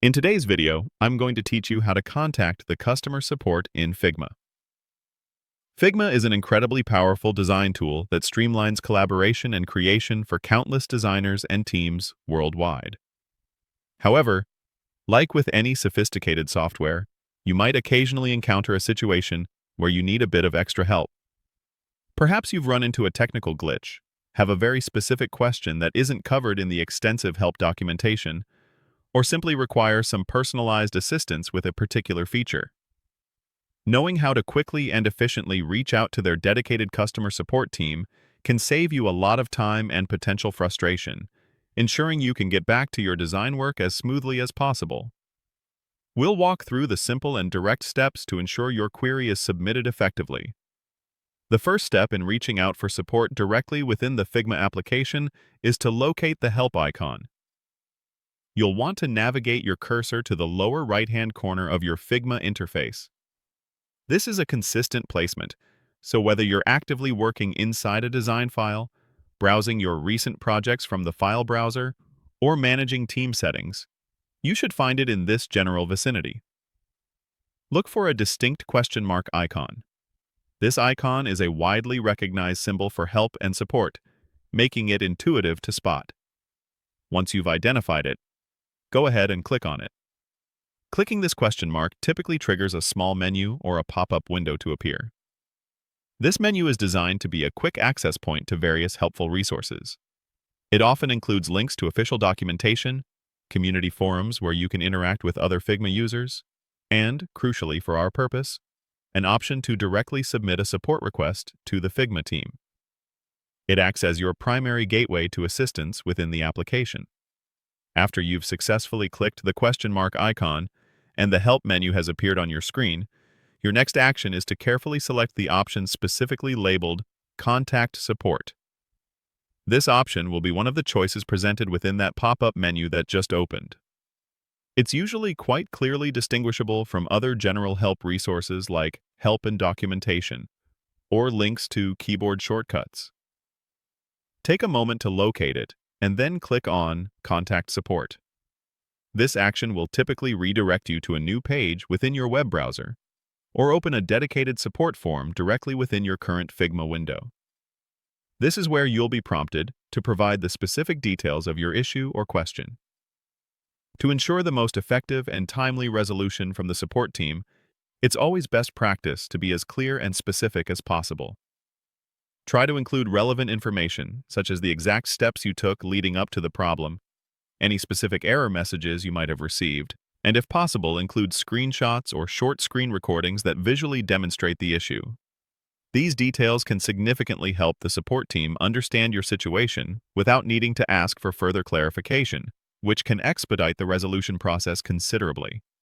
In today's video, I'm going to teach you how to contact the customer support in Figma. Figma is an incredibly powerful design tool that streamlines collaboration and creation for countless designers and teams worldwide. However, like with any sophisticated software, you might occasionally encounter a situation where you need a bit of extra help. Perhaps you've run into a technical glitch, have a very specific question that isn't covered in the extensive help documentation, or simply require some personalized assistance with a particular feature. Knowing how to quickly and efficiently reach out to their dedicated customer support team can save you a lot of time and potential frustration, ensuring you can get back to your design work as smoothly as possible. We'll walk through the simple and direct steps to ensure your query is submitted effectively. The first step in reaching out for support directly within the Figma application is to locate the help icon. You'll want to navigate your cursor to the lower right-hand corner of your Figma interface. This is a consistent placement, so whether you're actively working inside a design file, browsing your recent projects from the file browser, or managing team settings, you should find it in this general vicinity. Look for a distinct question mark icon. This icon is a widely recognized symbol for help and support, making it intuitive to spot. Once you've identified it, go ahead and click on it. Clicking this question mark typically triggers a small menu or a pop-up window to appear. This menu is designed to be a quick access point to various helpful resources. It often includes links to official documentation, community forums where you can interact with other Figma users, and, crucially for our purpose, an option to directly submit a support request to the Figma team. It acts as your primary gateway to assistance within the application. After you've successfully clicked the question mark icon and the help menu has appeared on your screen, your next action is to carefully select the option specifically labeled Contact Support. This option will be one of the choices presented within that pop-up menu that just opened. It's usually quite clearly distinguishable from other general help resources like Help and Documentation, or links to keyboard shortcuts. Take a moment to locate it, and then click on Contact Support. This action will typically redirect you to a new page within your web browser, or open a dedicated support form directly within your current Figma window. This is where you'll be prompted to provide the specific details of your issue or question. To ensure the most effective and timely resolution from the support team, it's always best practice to be as clear and specific as possible. Try to include relevant information, such as the exact steps you took leading up to the problem, any specific error messages you might have received, and if possible, include screenshots or short screen recordings that visually demonstrate the issue. These details can significantly help the support team understand your situation without needing to ask for further clarification, which can expedite the resolution process considerably.